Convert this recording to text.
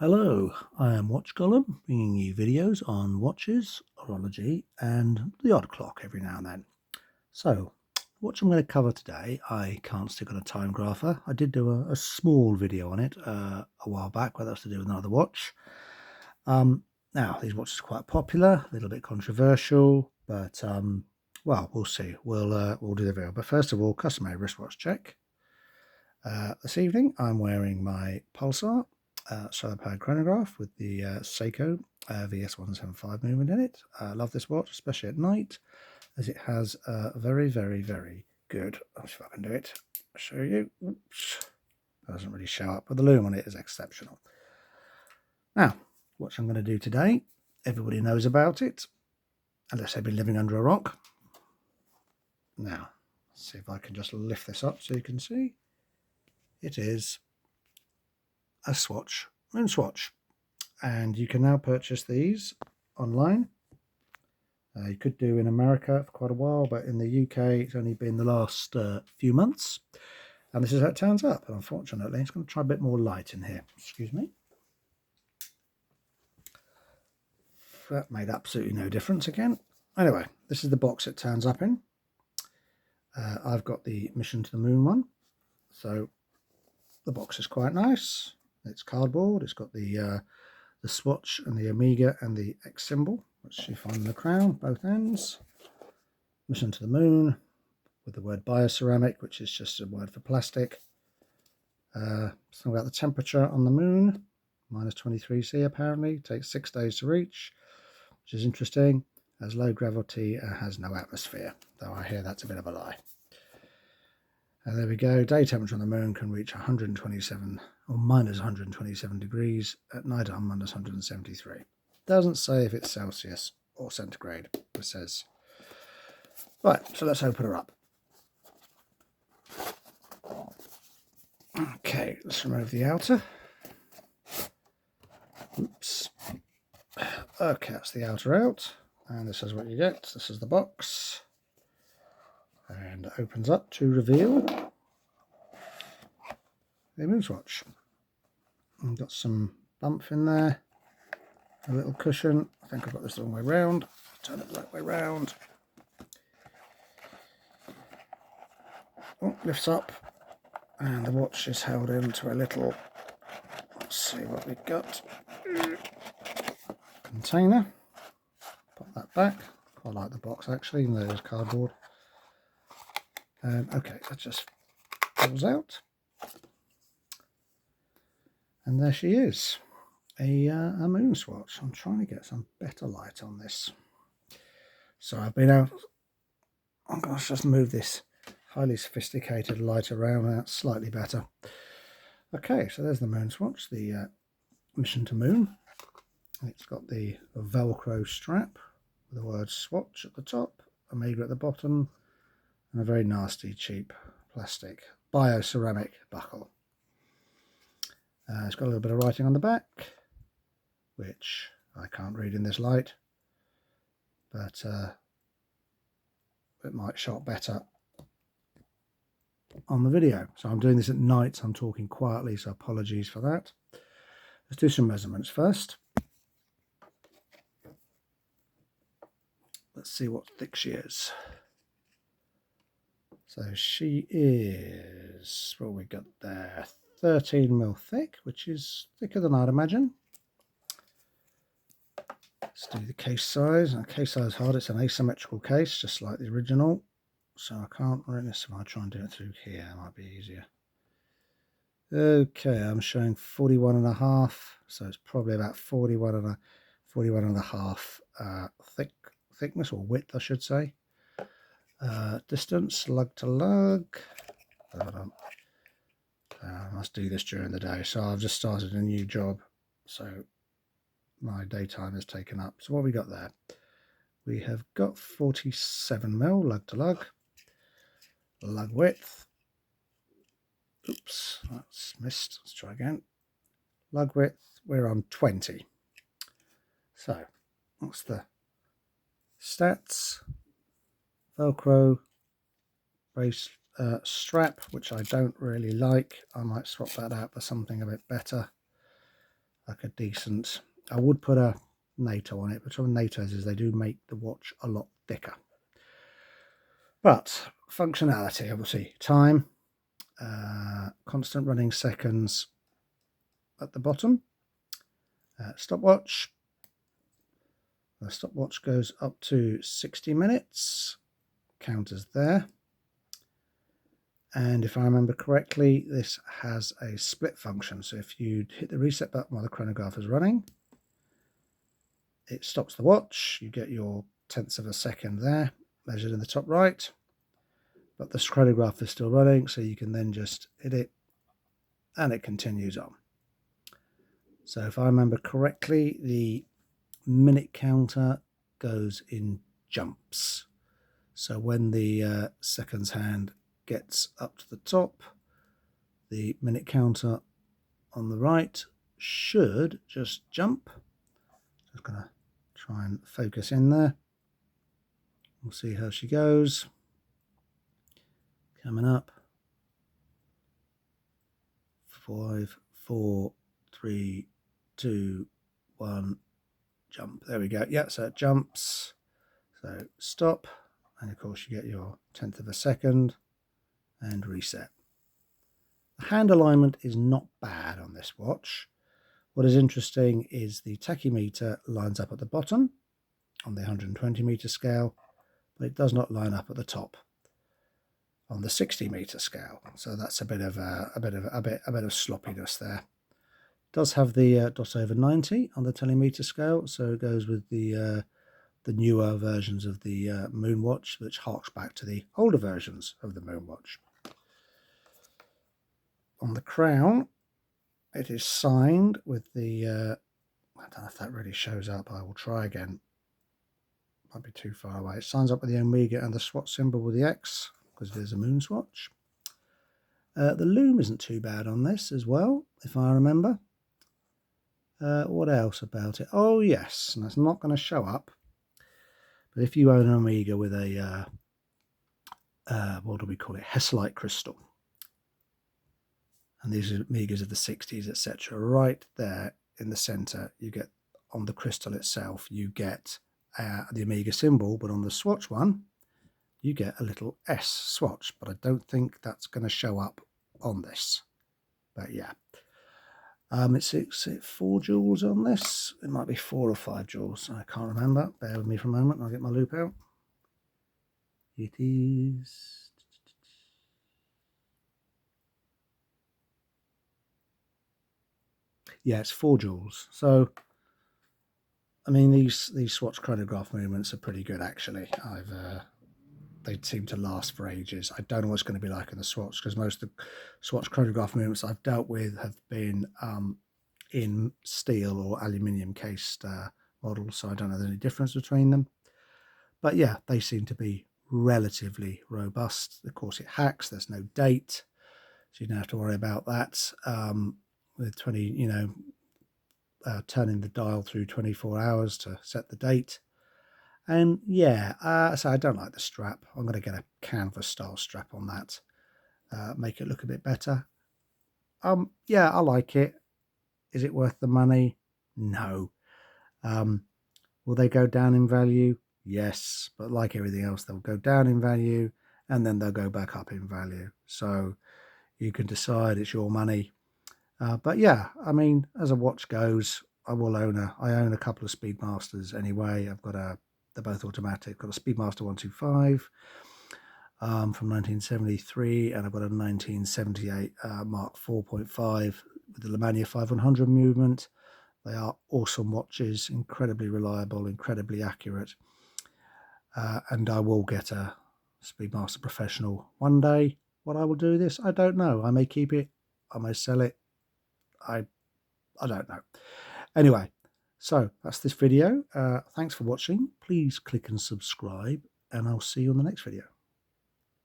Hello, I am Watch Golem, bringing you videos on watches, horology, and the odd clock every now and then. So, what I'm going to cover today, I can't stick on a time grapher. I did do a small video on it a while back, but that's to do with another watch. Now, these watches are quite popular, a little bit controversial, but well, we'll see. We'll do the video. But first of all, customary wristwatch check. This evening, I'm wearing my Pulsar solar-powered chronograph with the Seiko VS175 movement in it. I love this watch, especially at night, as it has a very, very, very good, I'll see if I can do it, I'll show you. Oops. It doesn't really show up, but the lume on it is exceptional. Now, what I'm going to do today, everybody knows about it, unless they've been living under a rock. Now, let's see if I can just lift this up so you can see. It is a Swatch MoonSwatch, and you can now purchase these online. You could do in America for quite a while, but in the UK it's only been the last few months, and this is how it turns up. And unfortunately, it's going to try a bit more light in here. Excuse me. That made absolutely no difference again. Anyway, this is the box it turns up in. I've got the Mission to the Moon one, so the box is quite nice. It's cardboard. It's got the Swatch and the Omega and the X symbol, which you find in the crown, both ends. Mission to the Moon with the word bioceramic, which is just a word for plastic. Something about the temperature on the moon, -23°C apparently. Takes 6 days to reach, which is interesting. Has low gravity and has no atmosphere, though I hear that's a bit of a lie. And there we go. Day temperature on the moon can reach 127 or -127 degrees. At night I'm -173. Doesn't say if it's Celsius or centigrade. It says. Right, so let's open her up. Okay, let's remove the outer. Oops. Okay, that's the outer out. And this is what you get. This is the box. And it opens up to reveal the MoonSwatch. I've got some bump in there, a little cushion. I think I've got this the wrong way round. Turn it the right way round. Oh, lifts up, and the watch is held into a little, let's see what we've got, container. Pop that back. Quite like the box actually, even though it's cardboard. Okay, that just falls out. And there she is, a MoonSwatch. I'm trying to get some better light on this. So I've been out, I'm going to just move this highly sophisticated light around, and that's slightly better. Okay, so there's the MoonSwatch, the Mission to Moon. It's got the Velcro strap with the word Swatch at the top, Omega at the bottom, and a very nasty, cheap plastic bioceramic buckle. It's got a little bit of writing on the back, which I can't read in this light, but it might show up better on the video. So I'm doing this at night, so I'm talking quietly, so apologies for that. Let's do some measurements first. Let's see what thick she is. So she is, what we got there, 13mm thick, which is thicker than I'd imagine. Let's do the case size. Now, case size hard, it's an asymmetrical case, just like the original. So I can't really, if I try and do it through here, it might be easier. Okay, I'm showing 41.5, so it's probably about 41.5 thickness, or width, I should say. Distance, lug to lug. Hold on. I must do this during the day, so I've just started a new job, so my daytime is taken up. So what we got there? We have got 47mm lug to lug. Lug width. Oops, that's missed. Let's try again. Lug width, we're on 20. So, what's the stats? Velcro brace strap, which I don't really like. I might swap that out for something a bit better. like a decent, I would put a NATO on it, but some NATOs is they do make the watch a lot thicker. But functionality, obviously, time, constant running seconds at the bottom, stopwatch. The stopwatch goes up to 60 minutes, counters there. And if I remember correctly, this has a split function. So if you hit the reset button while the chronograph is running, it stops the watch. You get your tenths of a second there, measured in the top right. But the chronograph is still running, so you can then just hit it and it continues on. So if I remember correctly, the minute counter goes in jumps. So when the seconds hand gets up to the top, the minute counter on the right should just jump. Just going to try and focus in there. We'll see how she goes. Coming up. 5, 4, 3, 2, 1, jump. There we go. Yeah, so it jumps. So stop. And of course you get your tenth of a second and reset. The hand alignment is not bad on this watch. What is interesting is the tachymeter lines up at the bottom on the 120 meter scale, but it does not line up at the top on the 60 meter scale. So that's a bit of sloppiness there. It does have the dot over 90 on the telemeter scale, so it goes with the newer versions of the MoonWatch, which harks back to the older versions of the MoonWatch. On the crown, it is signed with the, I don't know if that really shows up, I will try again. Might be too far away. It signs up with the Omega and the Swatch symbol with the X, because there's a MoonSwatch. The loom isn't too bad on this as well, if I remember. What else about it? Oh yes, and it's not going to show up, but if you own an Omega with a, what do we call it, Hesselite crystal, and these are Omegas of the 60s, etc., right there in the center, you get, on the crystal itself, you get the Omega symbol, but on the Swatch one, you get a little S swatch, but I don't think that's going to show up on this. But yeah, it's 4 joules on this. It might be 4 or 5 joules. I can't remember. Bear with me for a moment. I'll get my loop out. It is. Yeah, it's 4 joules. So, I mean, these Swatch chronograph movements are pretty good, actually. They seem to last for ages. I don't know what's going to be like in the Swatch, because most of the Swatch chronograph movements I've dealt with have been in steel or aluminium cased models, so I don't know if there's any difference between them. But yeah, they seem to be relatively robust. Of course, it hacks. There's no date, so you don't have to worry about that. With 20, turning the dial through 24 hours to set the date. And yeah, so I don't like the strap. I'm going to get a canvas style strap on that, make it look a bit better. Yeah, I like it. Is it worth the money? No. Will they go down in value? Yes, but like everything else, they'll go down in value and then they'll go back up in value. So you can decide, it's your money. But yeah, I mean, as a watch goes, I own a couple of Speedmasters anyway. I've got they're both automatic. Got a Speedmaster 125 from 1973, and I've got a 1978 Mark 4.5 with the Lemania 5100 movement. They are awesome watches, incredibly reliable, incredibly accurate. And I will get a Speedmaster Professional one day. What I will do with this, I don't know. I may keep it, I may sell it. I don't know. Anyway, so that's this video. Thanks for watching. Please click and subscribe, and I'll see you on the next video.